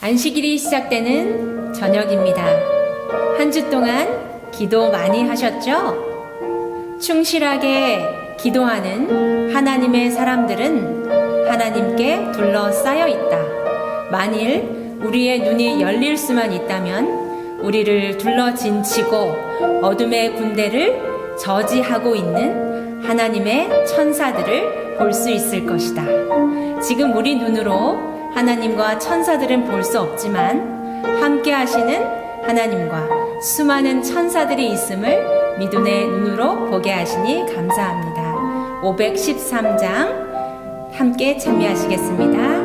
안식일이 시작되는 저녁입니다. 한 주 동안 기도 많이 하셨죠? 충실하게 기도하는 하나님의 사람들은 하나님께 둘러싸여 있다. 만일 우리의 눈이 열릴 수만 있다면 우리를 둘러진치고 어둠의 군대를 저지하고 있는 하나님의 천사들을 볼 수 있을 것이다. 지금 우리 눈으로 하나님과 천사들은 볼 수 없지만 함께 하시는 하나님과 수많은 천사들이 있음을 믿음의 눈으로 보게 하시니 감사합니다. 513장 함께 참여하시겠습니다.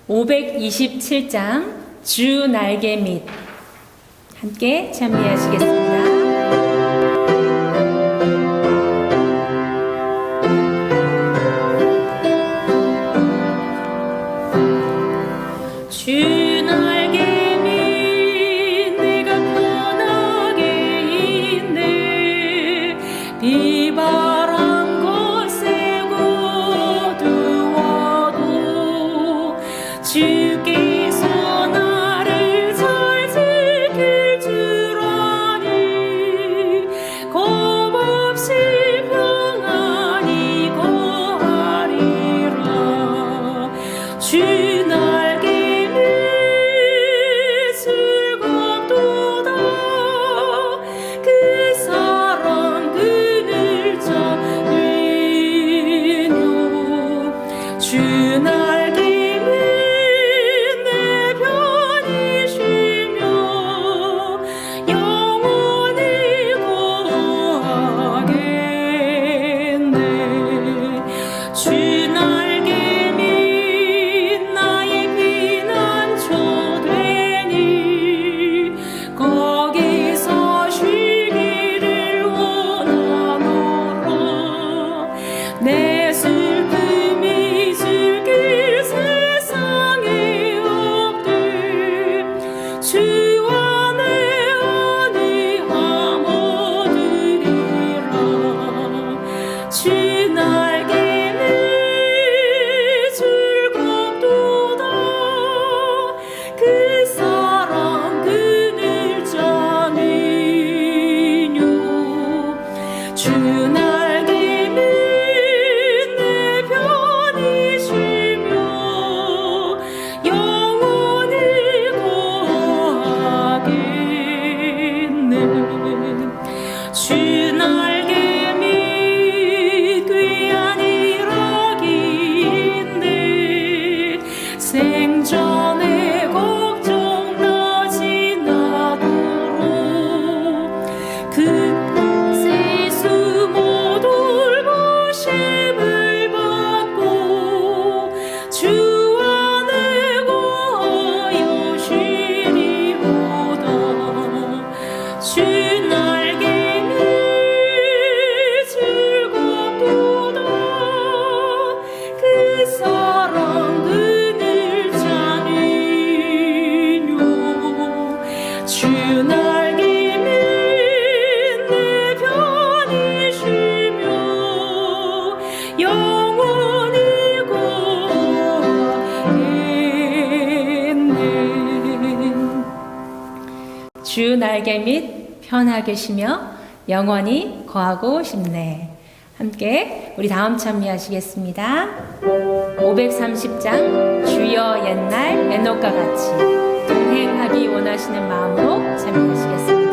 (527장) 주 날개 밑 함께 찬미하시겠습니다. 주 날개 밑 내가 편하게 있네. 비바람 곳에 거두어도 주께서 나를 잘 지킬 줄 아니. 겁없이 평안히 거하리라. 주 날개 밑 즐겁도다. 그 사랑 그늘 자 주 날개는 내 편이시며 영원히 거하겠네. 주 날개 및 귀한 일하긴데 생전에 걱정 다 지나도록 그 세수 모두 돌보심을 받고 주 안에 거하여 쉬리로다. 주 날개는 즐겁도다. 그 사랑 그늘 자니요. 주 날개는 내 편이시며 영원히 거하겠네. 주 날개 밑 편하게 쉬며 영원히 거하고 싶네. 함께 우리 다음 찬미하시겠습니다. 530장 주여 옛날 에녹과 같이 동행하기 원하시는 마음으로 찬미하시겠습니다.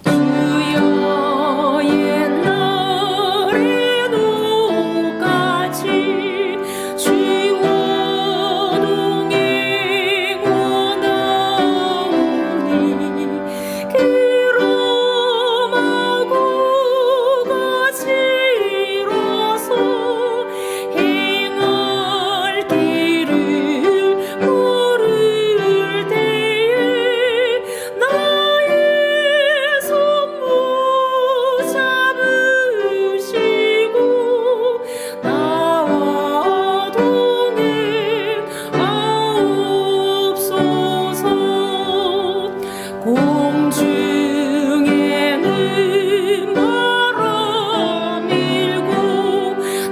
주여 옛날 에녹같이 주와 동행 원하오니 기름하고 같이라서 행할 길을 모를 때에 나의 손 붙잡으시고 나와 동행하옵소서. 공중에는 바람 일고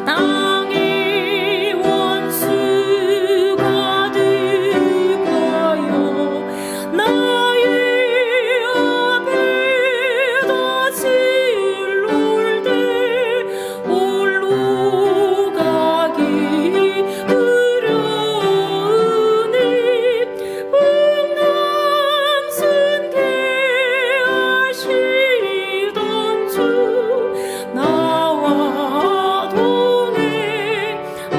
땅에 원수 가득하여 나의 앞에다 질러올 때 홀로 가기 두려우니 풍랑승케 하시던 주 나와 동행하옵소서.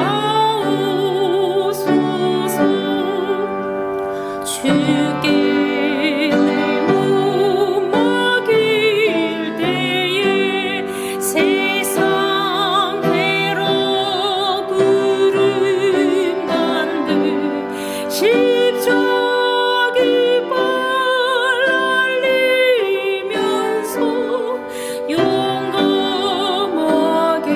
주께 내 몸 맡길 때에 세상 괴로 구름 듯 십자기 발 날리면서 용감하게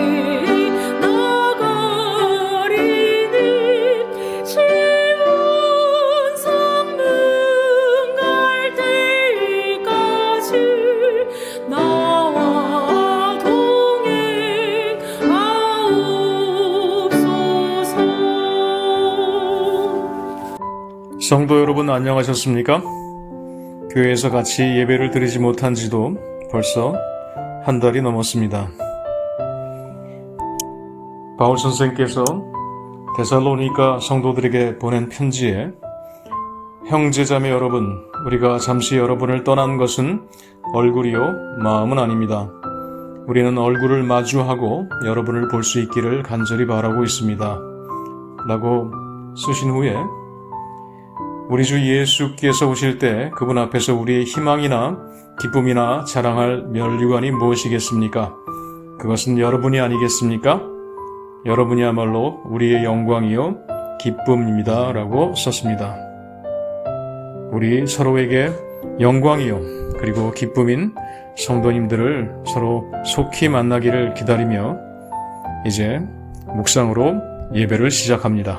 나가리니 시온 성문 갈 때까지 나와 동행하옵소서. 성도 여러분 안녕하셨습니까? 교회에서 같이 예배를 드리지 못한 지도 벌써 한 달이 넘었습니다. 바울 선생께서 데살로니가 성도들에게 보낸 편지에 형제자매 여러분, 우리가 잠시 여러분을 떠난 것은 얼굴이요 마음은 아닙니다. 우리는 얼굴을 마주하고 여러분을 볼 수 있기를 간절히 바라고 있습니다. 라고 쓰신 후에 우리 주 예수께서 오실 때 그분 앞에서 우리의 희망이나 기쁨이나 자랑할 면류관이 무엇이겠습니까? 그것은 여러분이 아니겠습니까? 여러분이야말로 우리의 영광이요 기쁨입니다. 라고 썼습니다. 우리 서로에게 영광이요 그리고 기쁨인 성도님들을 서로 속히 만나기를 기다리며 이제 묵상으로 예배를 시작합니다.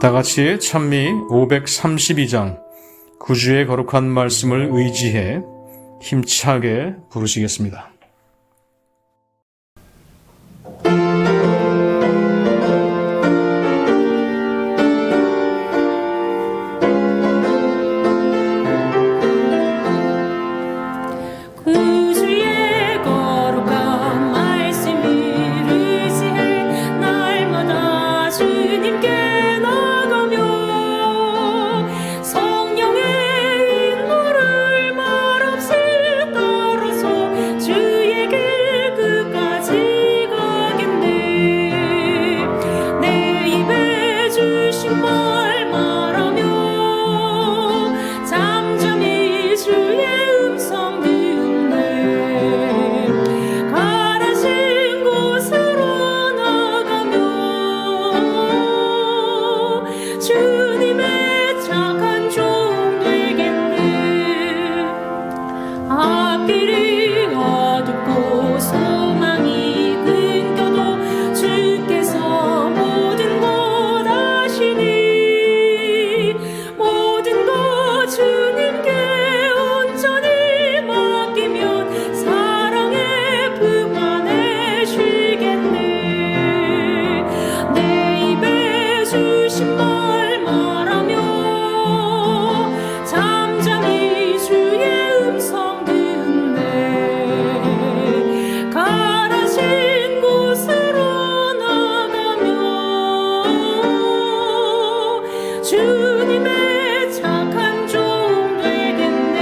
다 같이 찬미 532장 구주의 거룩한 말씀을 의지해 힘차게 부르시겠습니다. 구주의 거룩한 말씀을 의지해 날마다 주님께 나가며 성령의 인도를 말없이 따라서 주의 길 끝까지 가겠네. 내 입에 주신 말 말하며 잠잠히 주의 음성 가라진 곳으로 나가며 주님의 착한 종 되겠네. 앞길이 어둡고 소망이 끊겨도 주께서 모든 것 아시니 모든 것 주님께 온전히 맡기면 사랑의 품 안에 쉬겠네. 내 입에 주신 말 말하며 잠잠히 주의 음성 듣네. 가라진 곳으로 나가며 주님의 착한 종 되겠네.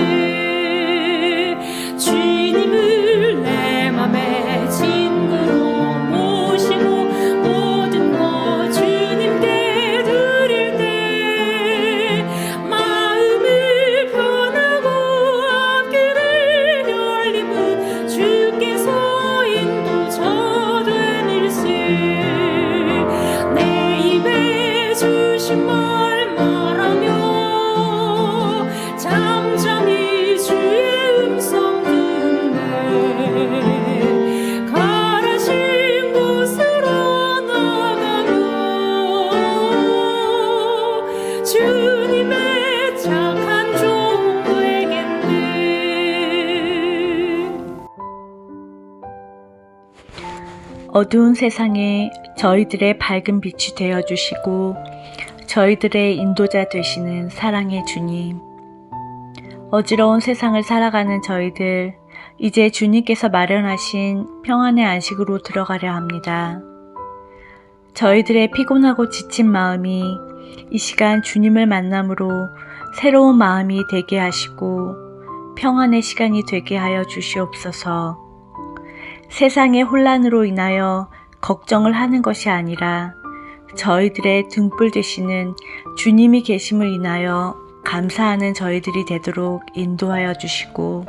주님을 내 맘의 친구로 모시고 모든 것 주님께 드릴 때 마음을 편하고 앞길을 열림은 주께서 인도자 되밀세. 내 입에 주신 말 말하며 잠잠히 주의 음성 듣네. 가라진 곳으로 나가며 주님의 착한 종 되겠네. 어두운 세상에 저희들의 밝은 빛이 되어주시고 저희들의 인도자 되시는 사랑의 주님, 어지러운 세상을 살아가는 저희들, 이제 주님께서 마련하신 평안의 안식으로 들어가려 합니다. 저희들의 피곤하고 지친 마음이 이 시간 주님을 만남으로 새로운 마음이 되게 하시고 평안의 시간이 되게 하여 주시옵소서. 세상의 혼란으로 인하여 걱정을 하는 것이 아니라 저희들의 등불 되시는 주님이 계심을 인하여 감사하는 저희들이 되도록 인도하여 주시고,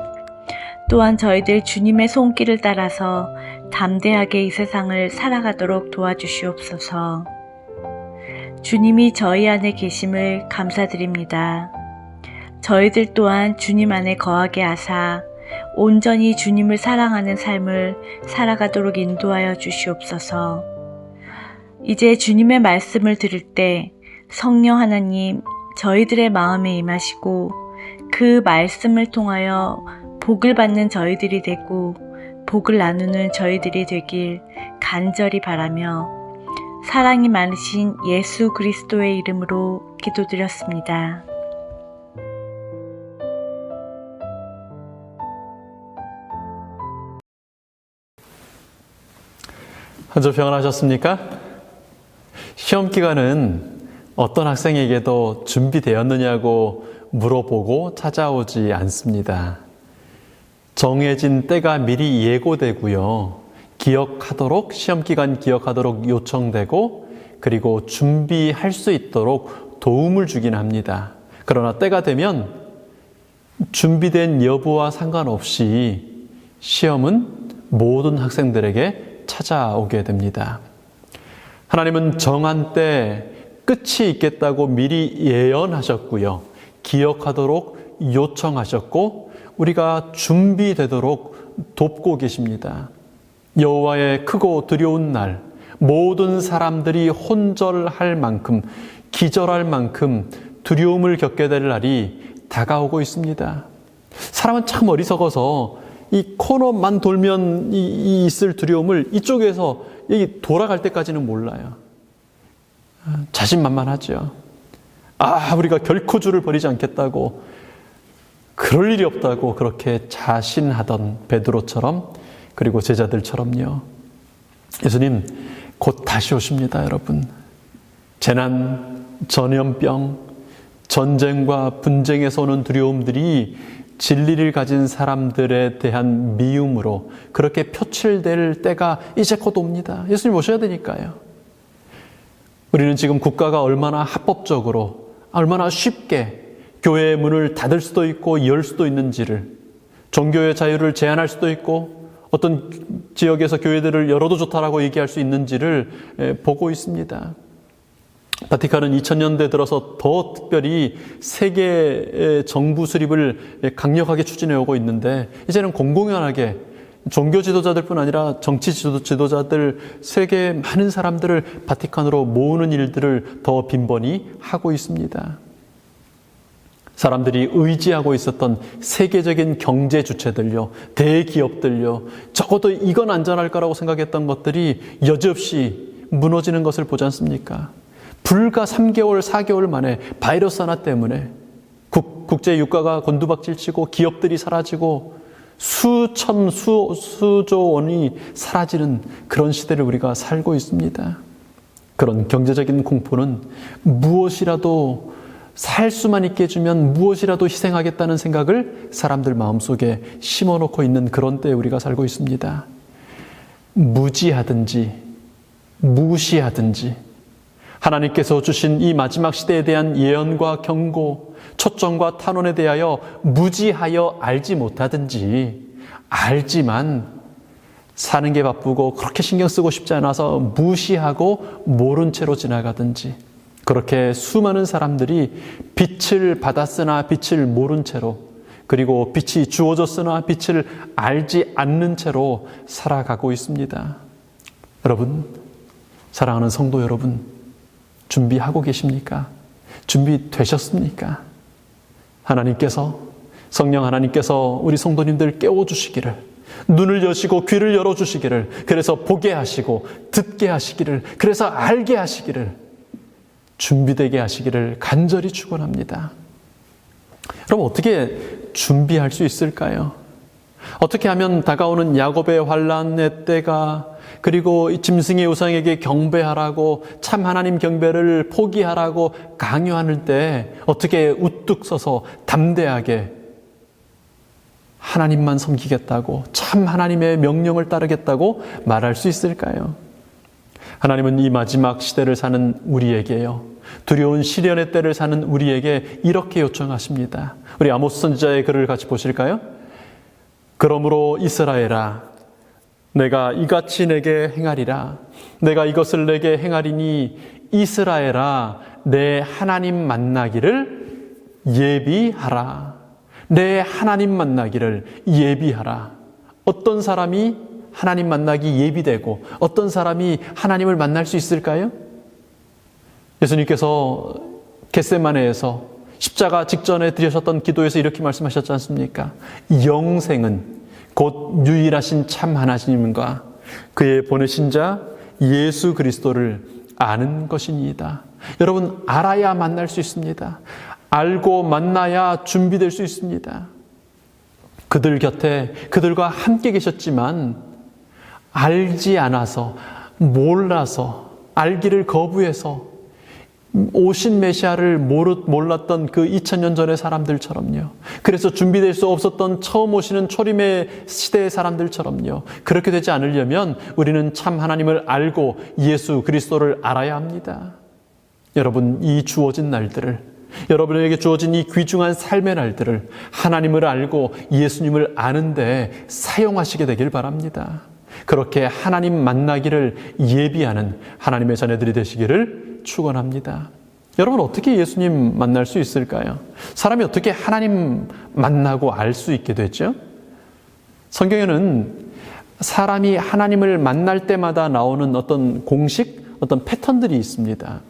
또한 저희들 주님의 손길을 따라서 담대하게 이 세상을 살아가도록 도와주시옵소서. 주님이 저희 안에 계심을 감사드립니다. 저희들 또한 주님 안에 거하게 하사 온전히 주님을 사랑하는 삶을 살아가도록 인도하여 주시옵소서. 이제 주님의 말씀을 들을 때 성령 하나님 저희들의 마음에 임하시고 그 말씀을 통하여 복을 받는 저희들이 되고 복을 나누는 저희들이 되길 간절히 바라며 사랑이 많으신 예수 그리스도의 이름으로 기도드렸습니다. 한 주 평안하셨습니까? 시험 기간은 어떤 학생에게도 준비되었느냐고 물어보고 찾아오지 않습니다. 정해진 때가 미리 예고되고요. 기억하도록, 시험 기간 기억하도록 요청되고, 그리고 준비할 수 있도록 도움을 주긴 합니다. 그러나 때가 되면 준비된 여부와 상관없이 시험은 모든 학생들에게 찾아오게 됩니다. 하나님은 정한 때 끝이 있겠다고 미리 예언하셨고요. 기억하도록 요청하셨고 우리가 준비되도록 돕고 계십니다. 여호와의 크고 두려운 날, 모든 사람들이 혼절할 만큼 기절할 만큼 두려움을 겪게 될 날이 다가오고 있습니다. 사람은 참 어리석어서 이 코너만 돌면 있을 두려움을 이쪽에서 여기 돌아갈 때까지는 몰라요. 자신만만하죠. 우리가 결코 주를 버리지 않겠다고, 그럴 일이 없다고 그렇게 자신하던 베드로처럼, 그리고 제자들처럼요. 예수님 곧 다시 오십니다, 여러분. 재난, 전염병, 전쟁과 분쟁에서 오는 두려움들이 진리를 가진 사람들에 대한 미움으로 그렇게 표출될 때가 이제 곧 옵니다. 예수님 오셔야 되니까요. 우리는 지금 국가가 얼마나 합법적으로, 얼마나 쉽게 교회의 문을 닫을 수도 있고 열 수도 있는지를, 종교의 자유를 제한할 수도 있고 어떤 지역에서 교회들을 열어도 좋다라고 얘기할 수 있는지를 보고 있습니다. 바티칸은 2000년대 들어서 더 특별히 세계 정부 수립을 강력하게 추진해 오고 있는데, 이제는 공공연하게 종교 지도자들뿐 아니라 정치 지도자들, 세계 많은 사람들을 바티칸으로 모으는 일들을 더 빈번히 하고 있습니다. 사람들이 의지하고 있었던 세계적인 경제 주체들요, 대기업들요, 적어도 이건 안전할 거라고 생각했던 것들이 여지없이 무너지는 것을 보지 않습니까? 불과 3개월, 4개월 만에 바이러스 하나 때문에 국제 유가가 곤두박질치고 기업들이 사라지고 수조 원이 사라지는 그런 시대를 우리가 살고 있습니다. 그런 경제적인 공포는 무엇이라도 살 수만 있게 해주면 무엇이라도 희생하겠다는 생각을 사람들 마음속에 심어놓고 있는 그런 때에 우리가 살고 있습니다. 무지하든지 무시하든지 하나님께서 주신 이 마지막 시대에 대한 예언과 경고, 초청과 탄원에 대하여 무지하여 알지 못하든지, 알지만 사는 게 바쁘고 그렇게 신경 쓰고 싶지 않아서 무시하고 모른 채로 지나가든지, 그렇게 수많은 사람들이 빛을 받았으나 빛을 모른 채로, 그리고 빛이 주어졌으나 빛을 알지 않는 채로 살아가고 있습니다. 여러분, 사랑하는 성도 여러분, 준비하고 계십니까? 준비되셨습니까? 성령 하나님께서 우리 성도님들 깨워주시기를, 눈을 여시고 귀를 열어주시기를, 그래서 보게 하시고 듣게 하시기를, 그래서 알게 하시기를, 준비되게 하시기를 간절히 축원합니다. 그럼 어떻게 준비할 수 있을까요? 어떻게 하면 다가오는 야곱의 환난의 때가, 그리고 이 짐승의 우상에게 경배하라고, 참 하나님 경배를 포기하라고 강요하는 때 어떻게 우뚝 서서 담대하게 하나님만 섬기겠다고, 참 하나님의 명령을 따르겠다고 말할 수 있을까요? 하나님은 이 마지막 시대를 사는 우리에게요, 두려운 시련의 때를 사는 우리에게 이렇게 요청하십니다. 우리 아모스 선지자의 글을 같이 보실까요? 그러므로 이스라엘아, 내가 이같이 내게 행하리라. 내가 이것을 내게 행하리니 이스라엘아, 내 하나님 만나기를 예비하라. 내 하나님 만나기를 예비하라. 어떤 사람이 하나님 만나기 예비되고 어떤 사람이 하나님을 만날 수 있을까요? 예수님께서 겟세마네에서 십자가 직전에 드리셨던 기도에서 이렇게 말씀하셨지 않습니까? 영생은 곧 유일하신 참 하나님과 그의 보내신 자 예수 그리스도를 아는 것이니이다. 여러분, 알아야 만날 수 있습니다. 알고 만나야 준비될 수 있습니다. 그들 곁에 그들과 함께 계셨지만 알지 않아서, 몰라서, 알기를 거부해서 오신 메시아를 몰랐던 그 2000년 전의 사람들처럼요. 그래서 준비될 수 없었던 처음 오시는 초림의 시대의 사람들처럼요. 그렇게 되지 않으려면 우리는 참 하나님을 알고 예수 그리스도를 알아야 합니다. 여러분, 이 주어진 날들을, 여러분에게 주어진 이 귀중한 삶의 날들을 하나님을 알고 예수님을 아는데 사용하시게 되길 바랍니다. 그렇게 하나님 만나기를 예비하는 하나님의 자녀들이 되시기를 축원합니다. 여러분, 어떻게 예수님 만날 수 있을까요? 사람이 어떻게 하나님 만나고 알 수 있게 되죠? 성경에는 사람이 하나님을 만날 때마다 나오는 어떤 공식, 어떤 패턴들이 있습니다.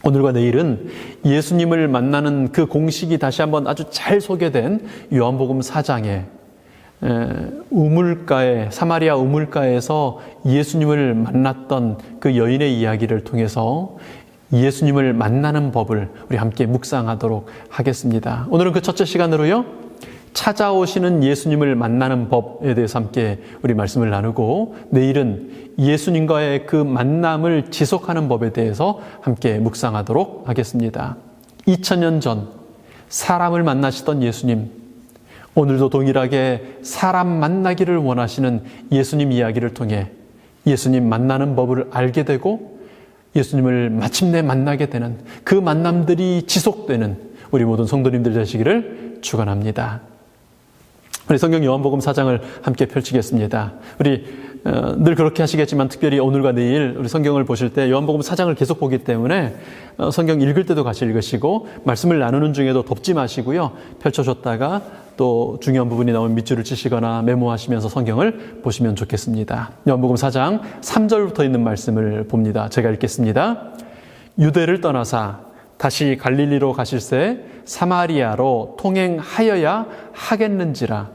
오늘과 내일은 예수님을 만나는 그 공식이 다시 한번 아주 잘 소개된 요한복음 4장에 우물가에, 사마리아 우물가에서 예수님을 만났던 그 여인의 이야기를 통해서 예수님을 만나는 법을 우리 함께 묵상하도록 하겠습니다. 오늘은 그 첫째 시간으로요, 찾아오시는 예수님을 만나는 법에 대해서 함께 우리 말씀을 나누고, 내일은 예수님과의 그 만남을 지속하는 법에 대해서 함께 묵상하도록 하겠습니다. 2000년 전 사람을 만나시던 예수님, 오늘도 동일하게 사람 만나기를 원하시는 예수님 이야기를 통해 예수님 만나는 법을 알게 되고 예수님을 마침내 만나게 되는 그 만남들이 지속되는 우리 모든 성도님들 되시기를 축원합니다. 우리 성경 요한복음 4장을 함께 펼치겠습니다. 우리 늘 그렇게 하시겠지만 특별히 오늘과 내일 우리 성경을 보실 때 요한복음 4장을 계속 보기 때문에 성경 읽을 때도 같이 읽으시고 말씀을 나누는 중에도 덮지 마시고요. 펼쳐줬다가 또 중요한 부분이 나오면 밑줄을 치시거나 메모하시면서 성경을 보시면 좋겠습니다. 요한복음 4장 3절부터 있는 말씀을 봅니다. 제가 읽겠습니다. 유대를 떠나사 다시 갈릴리로 가실새 사마리아로 통행하여야 하겠는지라.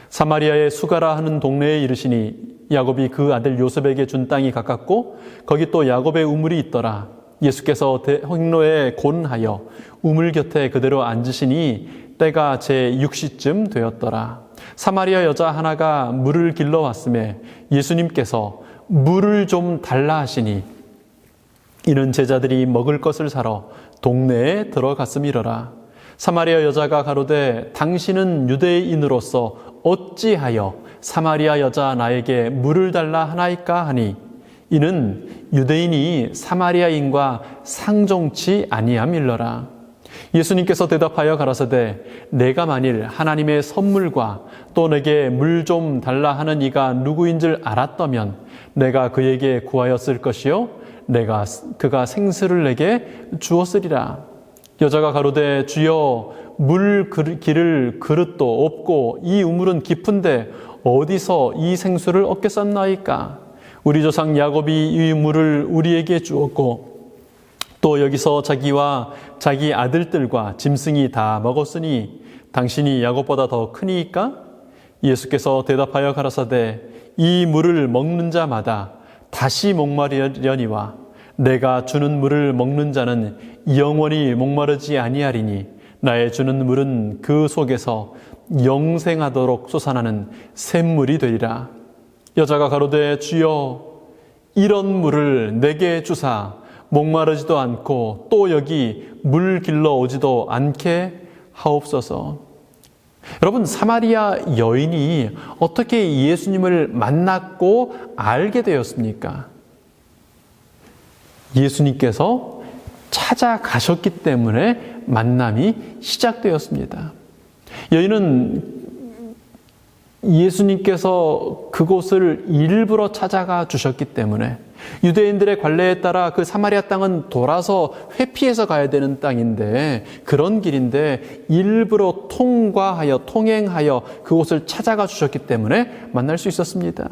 사마리아의 수가라 하는 동네에 이르시니 야곱이 그 아들 요셉에게 준 땅이 가깝고 거기 또 야곱의 우물이 있더라. 예수께서 행로에 곤하여 우물 곁에 그대로 앉으시니 때가 제6시쯤 되었더라. 사마리아 여자 하나가 물을 길러 왔음에 예수님께서 물을 좀 달라 하시니 이는 제자들이 먹을 것을 사러 동네에 들어갔음이러라. 사마리아 여자가 가로되 당신은 유대인으로서 어찌하여 사마리아 여자 나에게 물을 달라 하나이까 하니 이는 유대인이 사마리아인과 상종치 아니함일러라. 예수님께서 대답하여 가라사대 내가 만일 하나님의 선물과 또 내게 물 좀 달라 하는 이가 누구인 줄 알았다면 내가 그에게 구하였을 것이요 그가 생수를 내게 주었으리라. 여자가 가로되 주여 물 기를 그릇도 없고 이 우물은 깊은데 어디서 이 생수를 얻겠사나이까. 우리 조상 야곱이 이 물을 우리에게 주었고 또 여기서 자기와 자기 아들들과 짐승이 다 먹었으니 당신이 야곱보다 더 크니이까. 예수께서 대답하여 가라사대 이 물을 먹는 자마다 다시 목마르려니와 내가 주는 물을 먹는 자는 영원히 목마르지 아니하리니 나의 주는 물은 그 속에서 영생하도록 솟아나는 샘물이 되리라. 여자가 가로되 주여 이런 물을 내게 주사 목마르지도 않고 또 여기 물 길러 오지도 않게 하옵소서. 여러분, 사마리아 여인이 어떻게 예수님을 만났고 알게 되었습니까? 예수님께서 찾아가셨기 때문에 만남이 시작되었습니다. 여인은 예수님께서 그곳을 일부러 찾아가 주셨기 때문에 유대인들의 관례에 따라 그 사마리아 땅은 돌아서 회피해서 가야 되는 땅인데 그런 길인데 일부러 통행하여 그곳을 찾아가 주셨기 때문에 만날 수 있었습니다.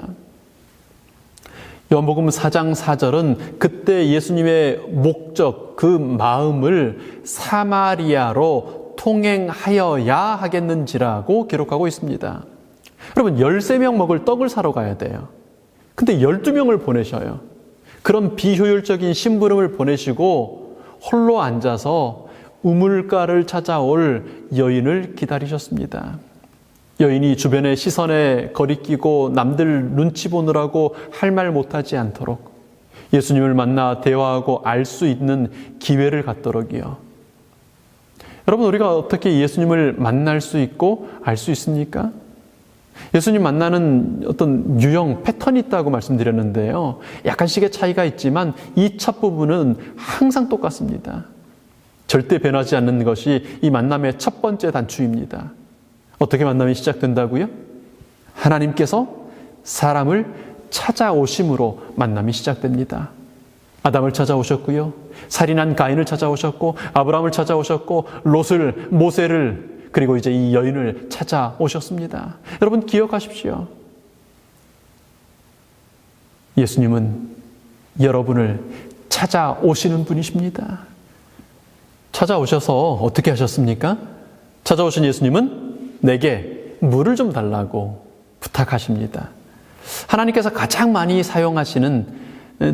요한복음 4장 4절은 그때 예수님의 목적, 그 마음을 사마리아로 통행하여야 하겠는지라고 기록하고 있습니다. 여러분, 13명 먹을 떡을 사러 가야 돼요. 근데 12명을 보내셔요. 그런 비효율적인 심부름을 보내시고 홀로 앉아서 우물가를 찾아올 여인을 기다리셨습니다. 여인이 주변의 시선에 거리끼고 남들 눈치 보느라고 할 말 못하지 않도록 예수님을 만나 대화하고 알 수 있는 기회를 갖도록이요. 여러분, 우리가 어떻게 예수님을 만날 수 있고 알 수 있습니까? 예수님 만나는 어떤 유형, 패턴이 있다고 말씀드렸는데요. 약간씩의 차이가 있지만 이 첫 부분은 항상 똑같습니다. 절대 변하지 않는 것이 이 만남의 첫 번째 단추입니다. 어떻게 만남이 시작된다고요? 하나님께서 사람을 찾아오심으로 만남이 시작됩니다. 아담을 찾아오셨고요. 살인한 가인을 찾아오셨고 아브라함을 찾아오셨고 롯을, 모세를 그리고 이제 이 여인을 찾아오셨습니다. 여러분 기억하십시오. 예수님은 여러분을 찾아오시는 분이십니다. 찾아오셔서 어떻게 하셨습니까? 찾아오신 예수님은 내게 물을 좀 달라고 부탁하십니다. 하나님께서 가장 많이 사용하시는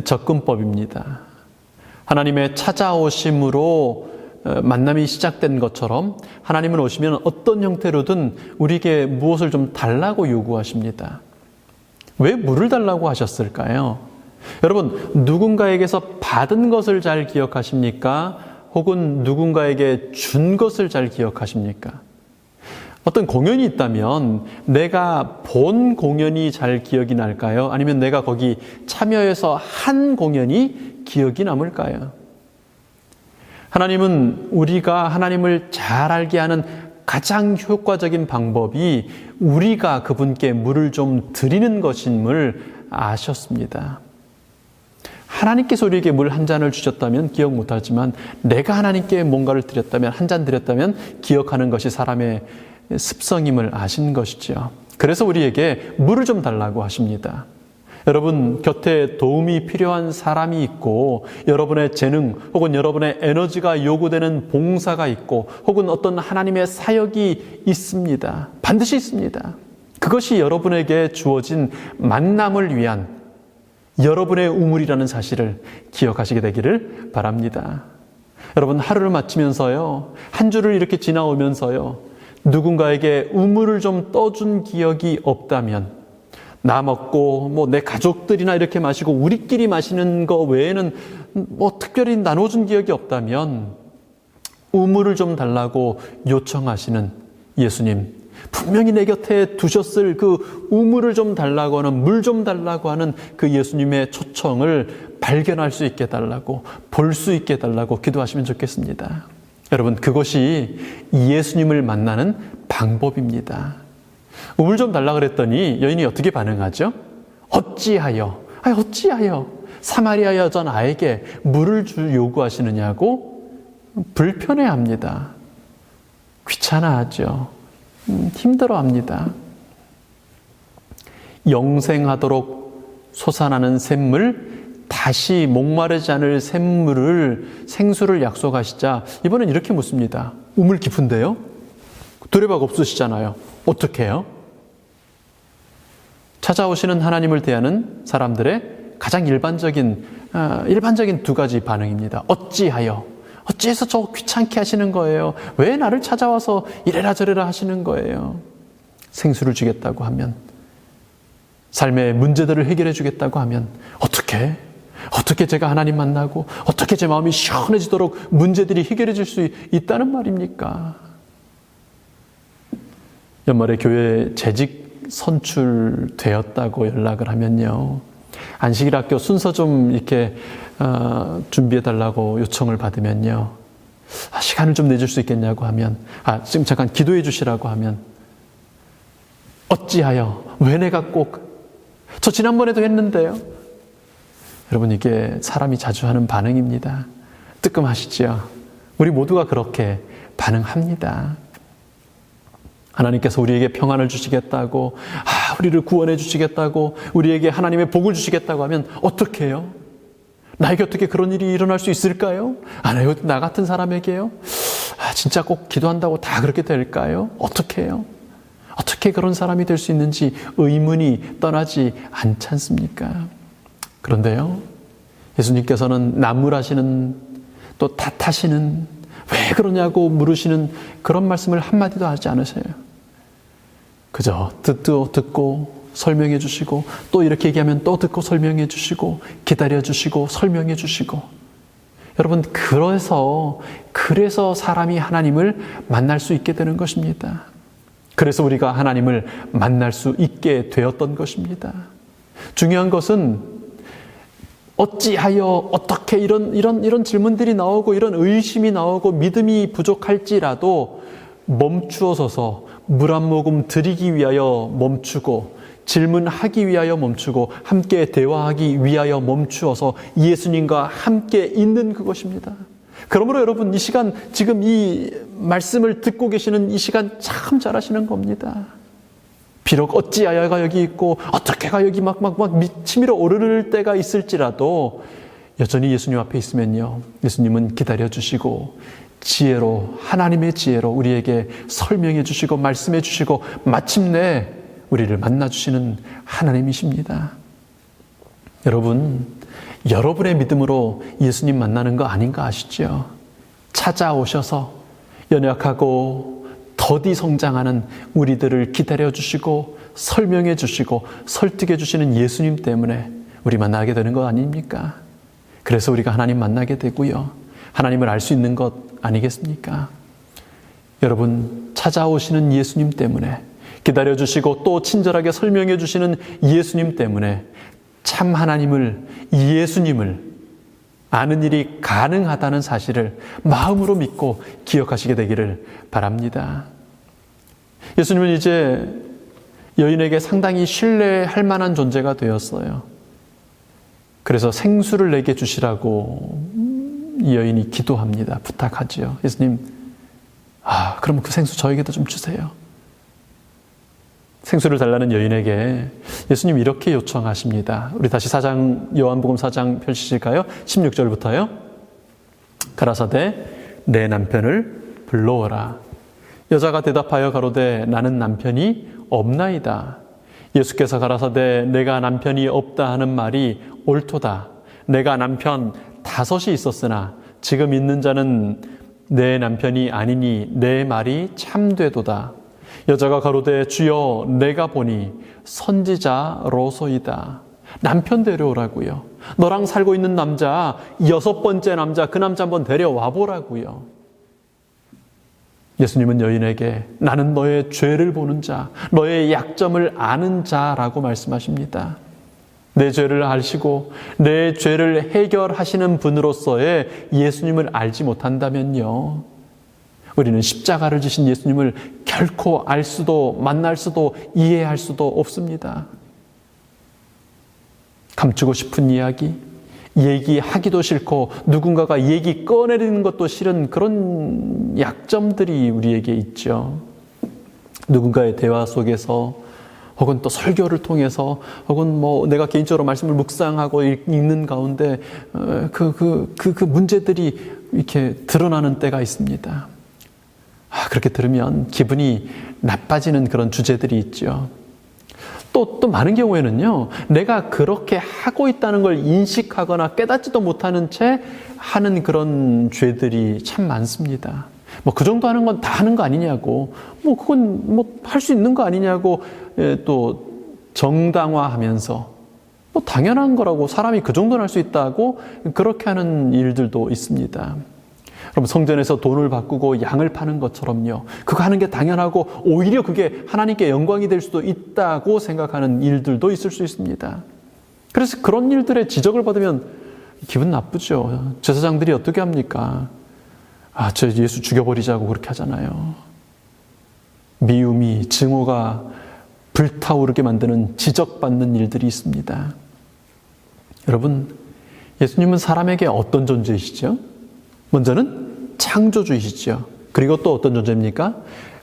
접근법입니다. 하나님의 찾아오심으로 만남이 시작된 것처럼 하나님은 오시면 어떤 형태로든 우리에게 무엇을 좀 달라고 요구하십니다. 왜 물을 달라고 하셨을까요? 여러분, 누군가에게서 받은 것을 잘 기억하십니까? 혹은 누군가에게 준 것을 잘 기억하십니까? 어떤 공연이 있다면 내가 본 공연이 잘 기억이 날까요? 아니면 내가 거기 참여해서 한 공연이 기억이 남을까요? 하나님은 우리가 하나님을 잘 알게 하는 가장 효과적인 방법이 우리가 그분께 물을 좀 드리는 것임을 아셨습니다. 하나님께서 우리에게 물 한 잔을 주셨다면 기억 못하지만 내가 하나님께 뭔가를 드렸다면, 한 잔 드렸다면 기억하는 것이 사람의 습성임을 아신 것이죠. 그래서 우리에게 물을 좀 달라고 하십니다. 여러분 곁에 도움이 필요한 사람이 있고 여러분의 재능 혹은 여러분의 에너지가 요구되는 봉사가 있고 혹은 어떤 하나님의 사역이 있습니다. 반드시 있습니다. 그것이 여러분에게 주어진 만남을 위한 여러분의 우물이라는 사실을 기억하시게 되기를 바랍니다. 여러분 하루를 마치면서요, 한 주를 이렇게 지나오면서요, 누군가에게 우물을 좀 떠준 기억이 없다면 나 먹고 내 가족들이나 이렇게 마시고 우리끼리 마시는 거 외에는 특별히 나눠준 기억이 없다면 우물을 좀 달라고 요청하시는 예수님, 분명히 내 곁에 두셨을 그 우물을 좀 달라고 하는, 물 좀 달라고 하는 그 예수님의 초청을 발견할 수 있게 해달라고, 볼 수 있게 해달라고 기도하시면 좋겠습니다. 여러분, 그것이 예수님을 만나는 방법입니다. 우물 좀 달라 그랬더니 여인이 어떻게 반응하죠? 어찌하여 사마리아 여자 나에게 물을 요구하시느냐고 불편해합니다. 귀찮아하죠. 힘들어합니다. 영생하도록 솟아나는 샘물, 다시 목마르지 않을 생수를 약속하시자 이번엔 이렇게 묻습니다. 우물 깊은데요? 두레박 없으시잖아요. 어떻게 해요? 찾아오시는 하나님을 대하는 사람들의 가장 일반적인 두 가지 반응입니다. 어찌해서 저 귀찮게 하시는 거예요? 왜 나를 찾아와서 이래라 저래라 하시는 거예요? 생수를 주겠다고 하면, 삶의 문제들을 해결해 주겠다고 하면 어떻게 제가 하나님 만나고 어떻게 제 마음이 시원해지도록 문제들이 해결해질 수 있다는 말입니까? 연말에 교회 재직 선출되었다고 연락을 하면요, 안식일 학교 순서 좀 이렇게 준비해 달라고 요청을 받으면요, 시간을 좀 내줄 수 있겠냐고 하면, 지금 잠깐 기도해 주시라고 하면, 어찌하여, 왜 내가 저 지난번에도 했는데요. 여러분, 이게 사람이 자주 하는 반응입니다. 뜨끔하시죠? 우리 모두가 그렇게 반응합니다. 하나님께서 우리에게 평안을 주시겠다고, 우리를 구원해 주시겠다고, 우리에게 하나님의 복을 주시겠다고 하면 어떻게 해요? 나에게 어떻게 그런 일이 일어날 수 있을까요? 나 같은 사람에게요? 진짜 꼭 기도한다고 다 그렇게 될까요? 어떻게 해요? 어떻게 그런 사람이 될 수 있는지 의문이 떠나지 않지 않습니까? 그런데요, 예수님께서는 나무라시는, 또 탓하시는, 왜 그러냐고 물으시는 그런 말씀을 한마디도 하지 않으세요. 그저 듣고 설명해 주시고, 또 이렇게 얘기하면 또 듣고 설명해 주시고, 기다려 주시고 설명해 주시고. 여러분, 그래서 사람이 하나님을 만날 수 있게 되는 것입니다. 그래서 우리가 하나님을 만날 수 있게 되었던 것입니다. 중요한 것은 어찌하여, 어떻게, 이런 질문들이 나오고 이런 의심이 나오고 믿음이 부족할지라도 멈추어서서 물 한 모금 드리기 위하여 멈추고, 질문하기 위하여 멈추고, 함께 대화하기 위하여 멈추어서 예수님과 함께 있는 그것입니다. 그러므로 여러분, 이 시간, 지금 이 말씀을 듣고 계시는 이 시간 참 잘하시는 겁니다. 비록 어찌하여가 여기 있고 어떻게가 여기 막 치밀어 오르는 때가 있을지라도 여전히 예수님 앞에 있으면요, 예수님은 기다려 주시고 지혜로, 하나님의 지혜로 우리에게 설명해 주시고 말씀해 주시고 마침내 우리를 만나 주시는 하나님이십니다. 여러분, 여러분의 믿음으로 예수님 만나는 거 아닌가 아시죠? 찾아오셔서 연약하고 더디 성장하는 우리들을 기다려 주시고 설명해 주시고 설득해 주시는 예수님 때문에 우리 만나게 되는 거 아닙니까? 그래서 우리가 하나님 만나게 되고요. 하나님을 알 수 있는 것 아니겠습니까? 여러분, 찾아오시는 예수님 때문에 기다려 주시고 또 친절하게 설명해 주시는 예수님 때문에 참 하나님을, 예수님을 아는 일이 가능하다는 사실을 마음으로 믿고 기억하시게 되기를 바랍니다. 예수님은 이제 여인에게 상당히 신뢰할 만한 존재가 되었어요. 그래서 생수를 내게 주시라고 이 여인이 기도합니다. 부탁하지요. 예수님, 그럼 그 생수 저에게도 좀 주세요. 생수를 달라는 여인에게 예수님 이렇게 요청하십니다. 우리 다시 요한복음 4장 펼치실까요? 16절부터요. 가라사대 내 남편을 불러오라. 여자가 대답하여 가로되 나는 남편이 없나이다. 예수께서 가라사대 내가 남편이 없다 하는 말이 옳도다. 내가 남편 5이 있었으나 지금 있는 자는 내 남편이 아니니 내 말이 참되도다. 여자가 가로되 주여 내가 보니 선지자로소이다. 남편 데려오라고요. 너랑 살고 있는 남자 6번째 남자, 그 남자 한번 데려와 보라고요. 예수님은 여인에게 나는 너의 죄를 보는 자, 너의 약점을 아는 자라고 말씀하십니다. 내 죄를 아시고 내 죄를 해결하시는 분으로서의 예수님을 알지 못한다면요, 우리는 십자가를 지신 예수님을 결코 알 수도 만날 수도 이해할 수도 없습니다. 감추고 싶은 이야기, 얘기하기도 싫고 누군가가 얘기 꺼내리는 것도 싫은 그런 약점들이 우리에게 있죠. 누군가의 대화 속에서 혹은 또 설교를 통해서 혹은 내가 개인적으로 말씀을 묵상하고 읽는 가운데 그 문제들이 이렇게 드러나는 때가 있습니다. 그렇게 들으면 기분이 나빠지는 그런 주제들이 있죠. 또 많은 경우에는요, 내가 그렇게 하고 있다는 걸 인식하거나 깨닫지도 못하는 채 하는 그런 죄들이 참 많습니다. 그 정도 하는 건 다 하는 거 아니냐고, 그건 할 수 있는 거 아니냐고, 또 정당화하면서 당연한 거라고, 사람이 그 정도는 할 수 있다고 그렇게 하는 일들도 있습니다. 그럼 성전에서 돈을 바꾸고 양을 파는 것처럼요, 그거 하는 게 당연하고 오히려 그게 하나님께 영광이 될 수도 있다고 생각하는 일들도 있을 수 있습니다. 그래서 그런 일들의 지적을 받으면 기분 나쁘죠. 제사장들이 어떻게 합니까? 저 예수 죽여버리자고 그렇게 하잖아요. 미움이, 증오가 불타오르게 만드는 지적받는 일들이 있습니다. 여러분, 예수님은 사람에게 어떤 존재이시죠? 먼저는 창조주이시죠. 그리고 또 어떤 존재입니까?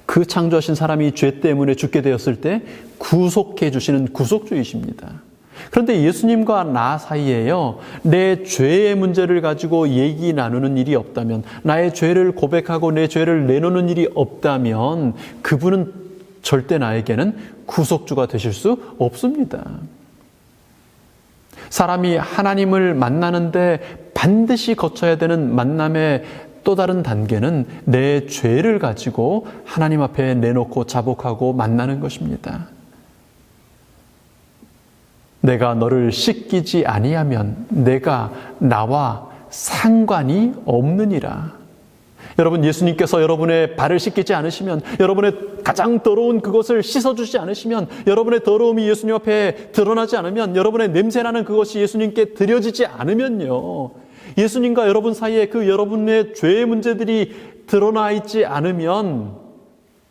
그 창조하신 사람이 죄 때문에 죽게 되었을 때 구속해 주시는 구속주이십니다. 그런데 예수님과 나 사이에요, 내 죄의 문제를 가지고 얘기 나누는 일이 없다면, 나의 죄를 고백하고 내 죄를 내놓는 일이 없다면 그분은 절대 나에게는 구속주가 되실 수 없습니다. 사람이 하나님을 만나는데 반드시 거쳐야 되는 만남의 또 다른 단계는 내 죄를 가지고 하나님 앞에 내놓고 자복하고 만나는 것입니다. 내가 너를 씻기지 아니하면 내가 나와 상관이 없느니라. 여러분, 예수님께서 여러분의 발을 씻기지 않으시면, 여러분의 가장 더러운 그것을 씻어주지 않으시면, 여러분의 더러움이 예수님 앞에 드러나지 않으면, 여러분의 냄새나는 그것이 예수님께 드려지지 않으면요, 예수님과 여러분 사이에 그 여러분의 죄의 문제들이 드러나 있지 않으면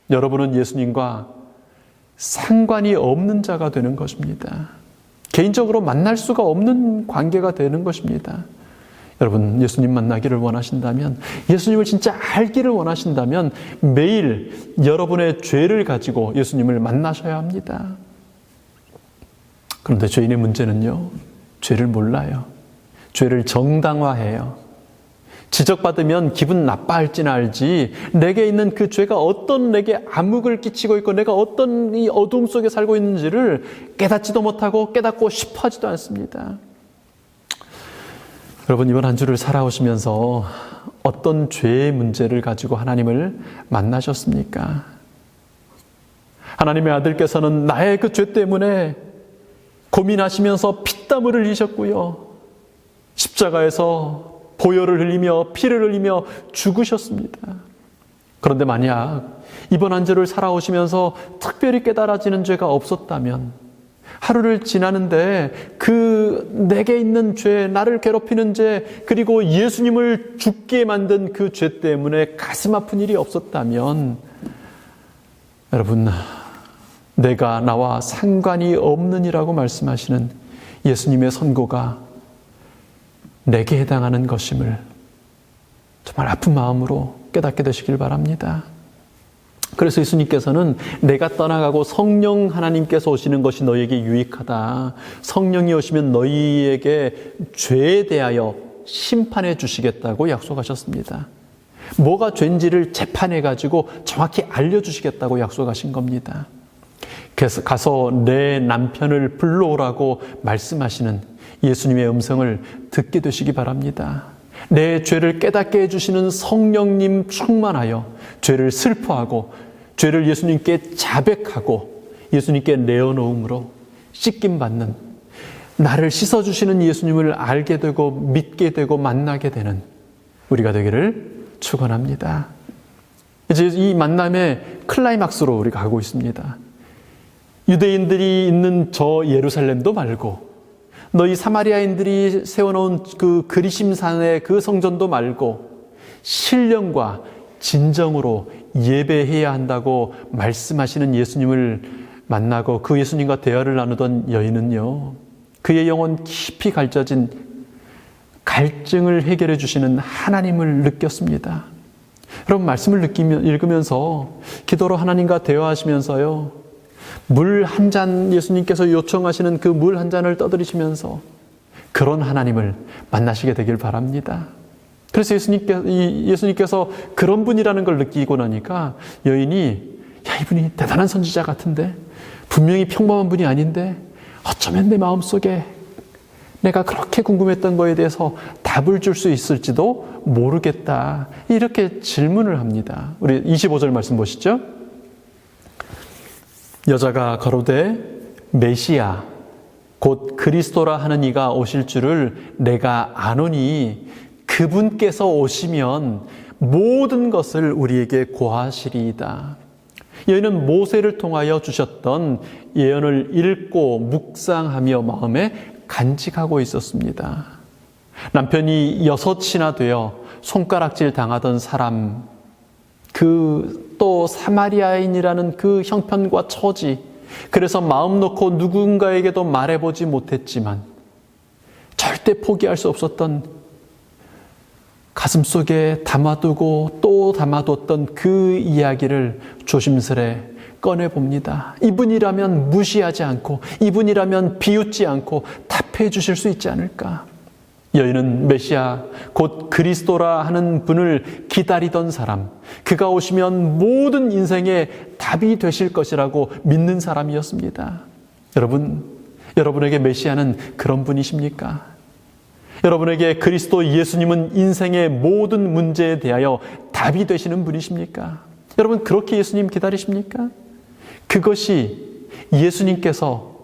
여러분은 예수님과 상관이 없는 자가 되는 것입니다. 개인적으로 만날 수가 없는 관계가 되는 것입니다. 여러분, 예수님 만나기를 원하신다면, 예수님을 진짜 알기를 원하신다면 매일 여러분의 죄를 가지고 예수님을 만나셔야 합니다. 그런데 죄인의 문제는요, 죄를 몰라요. 죄를 정당화해요. 지적받으면 기분 나빠할지는 알지 내게 있는 그 죄가 어떤 내게 암흑을 끼치고 있고 내가 어떤 이 어둠 속에 살고 있는지를 깨닫지도 못하고 깨닫고 싶어 하지도 않습니다. 여러분, 이번 한 주를 살아오시면서 어떤 죄의 문제를 가지고 하나님을 만나셨습니까? 하나님의 아들께서는 나의 그 죄 때문에 고민하시면서 피땀을 흘리셨고요. 십자가에서 보혈을 흘리며 피를 흘리며 죽으셨습니다. 그런데 만약 이번 한 주를 살아오시면서 특별히 깨달아지는 죄가 없었다면, 하루를 지나는데 그 내게 있는 죄, 나를 괴롭히는 죄, 그리고 예수님을 죽게 만든 그 죄 때문에 가슴 아픈 일이 없었다면, 여러분, 내가 나와 상관이 없느니라고 말씀하시는 예수님의 선고가 내게 해당하는 것임을 정말 아픈 마음으로 깨닫게 되시길 바랍니다. 그래서 예수님께서는 내가 떠나가고 성령 하나님께서 오시는 것이 너희에게 유익하다. 성령이 오시면 너희에게 죄에 대하여 심판해 주시겠다고 약속하셨습니다. 뭐가 죄인지를 재판해 가지고 정확히 알려주시겠다고 약속하신 겁니다. 그래서 가서 내 남편을 불러오라고 말씀하시는 예수님의 음성을 듣게 되시기 바랍니다. 내 죄를 깨닫게 해주시는 성령님 충만하여 죄를 슬퍼하고 죄를 예수님께 자백하고 예수님께 내어놓음으로 씻김받는, 나를 씻어주시는 예수님을 알게 되고 믿게 되고 만나게 되는 우리가 되기를 축원합니다. 이제 이 만남의 클라이막스로 우리가 가고 있습니다. 유대인들이 있는 저 예루살렘도 말고, 너희 사마리아인들이 세워놓은 그 그리심산의 그 성전도 말고, 신령과 진정으로 예배해야 한다고 말씀하시는 예수님을 만나고 그 예수님과 대화를 나누던 여인은요, 그의 영혼 깊이 갈라진 갈증을 해결해 주시는 하나님을 느꼈습니다. 여러분, 말씀을 읽으면서 기도로 하나님과 대화하시면서요, 물 한 잔, 예수님께서 요청하시는 그 물 한 잔을 떠들이시면서 그런 하나님을 만나시게 되길 바랍니다. 그래서 예수님께서 그런 분이라는 걸 느끼고 나니까 여인이, 야, 이분이 대단한 선지자 같은데, 분명히 평범한 분이 아닌데 어쩌면 내 마음속에 내가 그렇게 궁금했던 거에 대해서 답을 줄 수 있을지도 모르겠다, 이렇게 질문을 합니다. 우리 25절 말씀 보시죠. 여자가 가로되 메시아 곧 그리스도라 하는 이가 오실 줄을 내가 아노니 그분께서 오시면 모든 것을 우리에게 고하시리이다. 여인은 모세를 통하여 주셨던 예언을 읽고 묵상하며 마음에 간직하고 있었습니다. 남편이 6이나 되어 손가락질 당하던 사람, 또 사마리아인이라는 그 형편과 처지, 그래서 마음 놓고 누군가에게도 말해보지 못했지만 절대 포기할 수 없었던, 가슴속에 담아두고 또 담아뒀던 그 이야기를 조심스레 꺼내봅니다. 이분이라면 무시하지 않고, 이분이라면 비웃지 않고 답해 주실 수 있지 않을까. 여인은 메시아 곧 그리스도라 하는 분을 기다리던 사람, 그가 오시면 모든 인생의 답이 되실 것이라고 믿는 사람이었습니다. 여러분에게 메시아는 그런 분이십니까? 여러분에게 그리스도 예수님은 인생의 모든 문제에 대하여 답이 되시는 분이십니까? 여러분, 그렇게 예수님 기다리십니까? 그것이 예수님께서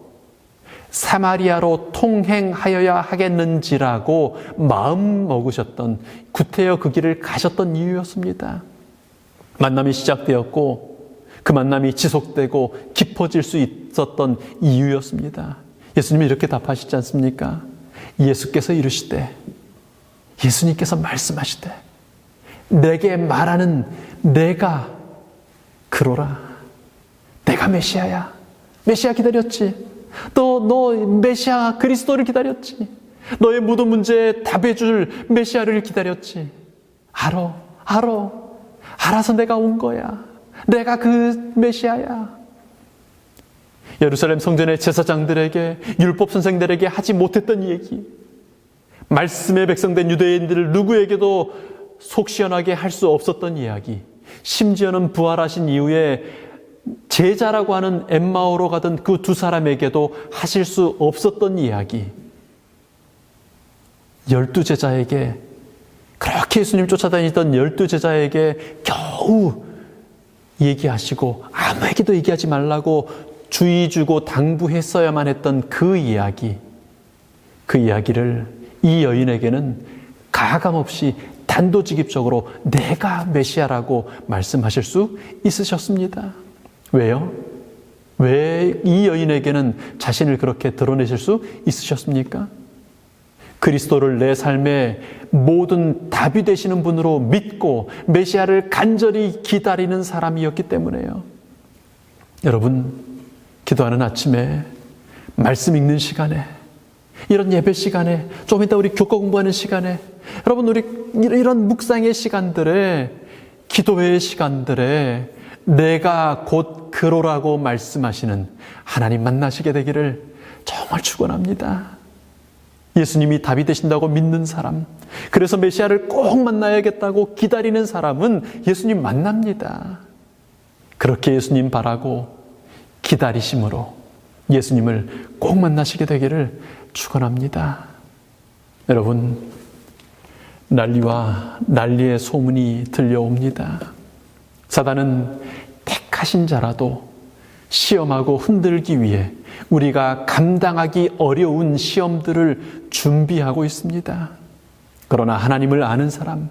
사마리아로 통행하여야 하겠는지라고 마음 먹으셨던, 구태여 그 길을 가셨던 이유였습니다. 만남이 시작되었고 그 만남이 지속되고 깊어질 수 있었던 이유였습니다. 예수님이 이렇게 답하시지 않습니까? 예수께서 이르시되, 예수님께서 말씀하시되, 내게 말하는 내가 그로라. 내가 메시아야. 메시아 기다렸지. 너 메시아 그리스도를 기다렸지. 너의 모든 문제에 답해줄 메시아를 기다렸지. 알아서 내가 온 거야. 내가 그 메시아야. 예루살렘 성전의 제사장들에게, 율법 선생들에게 하지 못했던 얘기, 말씀의 백성된 유대인들을 누구에게도 속 시원하게 할 수 없었던 이야기, 심지어는 부활하신 이후에 제자라고 하는 엠마오로 가던 그 두 사람에게도 하실 수 없었던 이야기, 12제자에게, 그렇게 예수님 쫓아다니던 12제자에게 겨우 얘기하시고 아무에게도 얘기하지 말라고 주의 주고 당부했어야만 했던 그 이야기, 그 이야기를 이 여인에게는 가감없이 단도직입적으로 내가 메시아라고 말씀하실 수 있으셨습니다. 왜요? 왜 이 여인에게는 자신을 그렇게 드러내실 수 있으셨습니까? 그리스도를 내 삶의 모든 답이 되시는 분으로 믿고 메시아를 간절히 기다리는 사람이었기 때문에요. 여러분, 기도하는 아침에, 말씀 읽는 시간에, 이런 예배 시간에, 좀 이따 우리 교과 공부하는 시간에, 여러분 우리 이런 묵상의 시간들에, 기도의 시간들에 내가 곧 그로라고 말씀하시는 하나님 만나시게 되기를 정말 축원합니다. 예수님이 답이 되신다고 믿는 사람, 그래서 메시아를 꼭 만나야겠다고 기다리는 사람은 예수님 만납니다. 그렇게 예수님 바라고 기다리심으로 예수님을 꼭 만나시게 되기를 축원합니다. 여러분, 난리와 난리의 소문이 들려옵니다. 사단은 택하신 자라도 시험하고 흔들기 위해 우리가 감당하기 어려운 시험들을 준비하고 있습니다. 그러나 하나님을 아는 사람,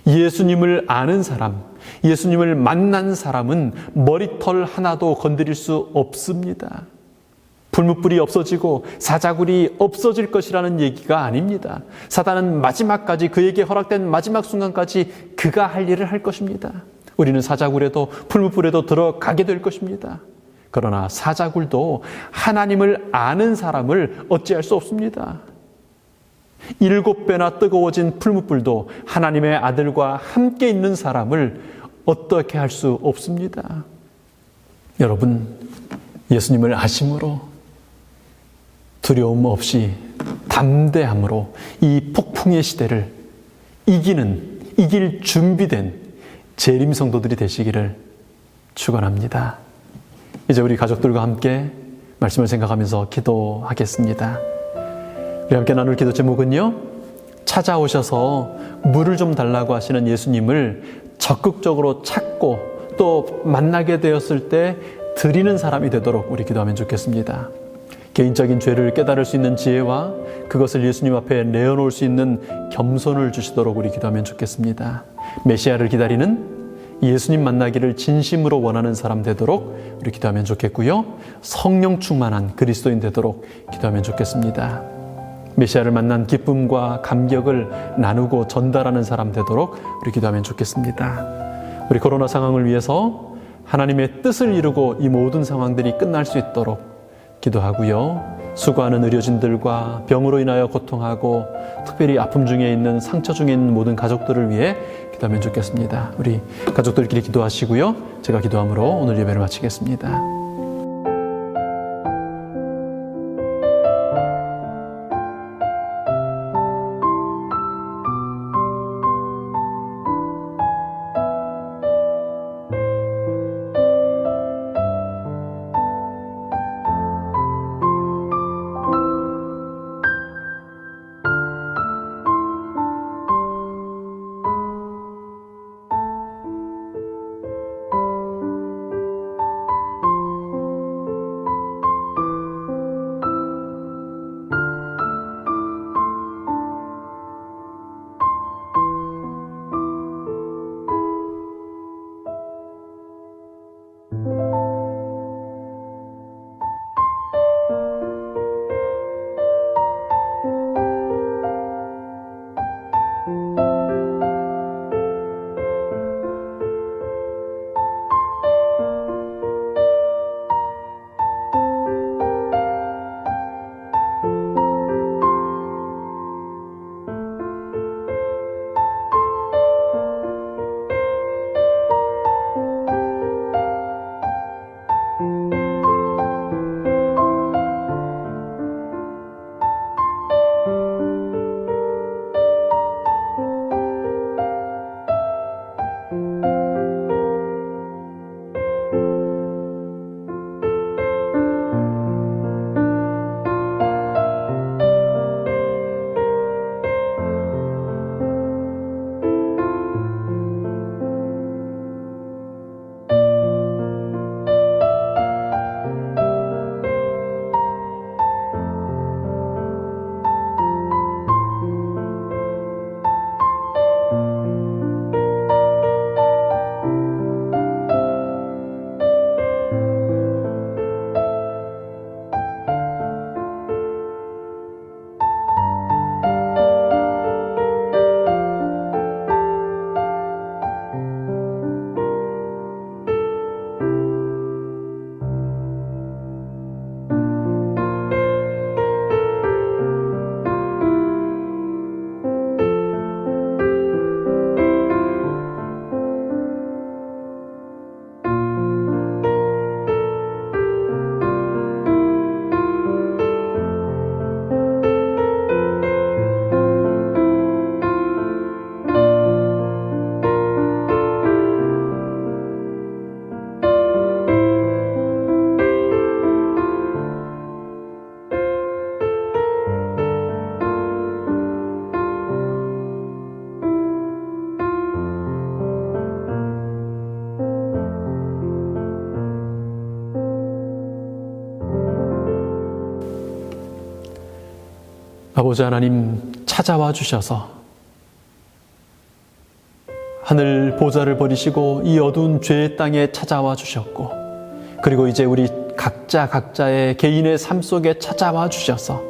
예수님을 아는 사람, 예수님을 만난 사람은 머리털 하나도 건드릴 수 없습니다. 불무불이 없어지고 사자굴이 없어질 것이라는 얘기가 아닙니다. 사단은 마지막까지, 그에게 허락된 마지막 순간까지 그가 할 일을 할 것입니다. 우리는 사자굴에도 불무불에도 들어가게 될 것입니다. 그러나 사자굴도 하나님을 아는 사람을 어찌할 수 없습니다. 7배나 뜨거워진 풀무불도 하나님의 아들과 함께 있는 사람을 어떻게 할 수 없습니다. 여러분, 예수님을 아심으로 두려움 없이 담대함으로 이 폭풍의 시대를 이길 준비된 재림 성도들이 되시기를 축원합니다. 이제 우리 가족들과 함께 말씀을 생각하면서 기도하겠습니다. 우리 함께 나눌 기도 제목은요, 찾아오셔서 물을 좀 달라고 하시는 예수님을 적극적으로 찾고 또 만나게 되었을 때 드리는 사람이 되도록 우리 기도하면 좋겠습니다. 개인적인 죄를 깨달을 수 있는 지혜와 그것을 예수님 앞에 내어놓을 수 있는 겸손을 주시도록 우리 기도하면 좋겠습니다. 메시아를 기다리는, 예수님 만나기를 진심으로 원하는 사람 되도록 우리 기도하면 좋겠고요. 성령 충만한 그리스도인 되도록 기도하면 좋겠습니다. 메시아를 만난 기쁨과 감격을 나누고 전달하는 사람 되도록 우리 기도하면 좋겠습니다. 우리 코로나 상황을 위해서 하나님의 뜻을 이루고 이 모든 상황들이 끝날 수 있도록 기도하고요. 수고하는 의료진들과 병으로 인하여 고통하고 특별히 아픔 중에 있는, 상처 중에 있는 모든 가족들을 위해 기도하면 좋겠습니다. 우리 가족들끼리 기도하시고요. 제가 기도함으로 오늘 예배를 마치겠습니다. 아버지 하나님 찾아와 주셔서 하늘 보좌를 버리시고 이 어두운 죄의 땅에 찾아와 주셨고, 그리고 이제 우리 각자의 개인의 삶 속에 찾아와 주셔서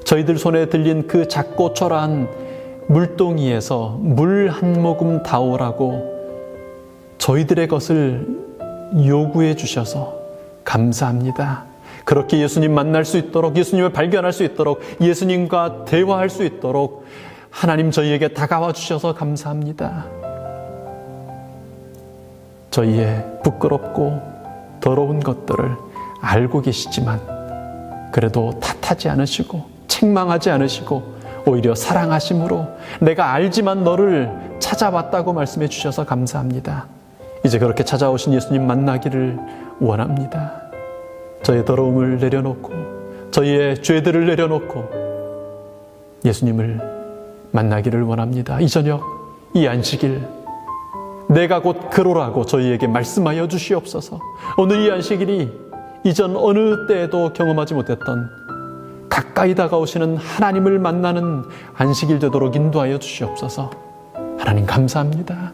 저희들 손에 들린 그 작고 초라한 물동이에서 물 한 모금 다오라고 저희들의 것을 요구해 주셔서 감사합니다. 그렇게 예수님 만날 수 있도록, 예수님을 발견할 수 있도록, 예수님과 대화할 수 있도록 하나님 저희에게 다가와 주셔서 감사합니다. 저희의 부끄럽고 더러운 것들을 알고 계시지만 그래도 탓하지 않으시고 책망하지 않으시고 오히려 사랑하심으로 내가 알지만 너를 찾아왔다고 말씀해 주셔서 감사합니다. 이제 그렇게 찾아오신 예수님 만나기를 원합니다. 저의 더러움을 내려놓고 저희의 죄들을 내려놓고 예수님을 만나기를 원합니다. 이 저녁, 이 안식일 내가 곧 그로라고 저희에게 말씀하여 주시옵소서. 오늘 이 안식일이 이전 어느 때에도 경험하지 못했던 가까이 다가오시는 하나님을 만나는 안식일 되도록 인도하여 주시옵소서. 하나님 감사합니다.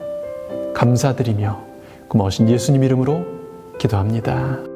감사드리며 고마우신 예수님 이름으로 기도합니다.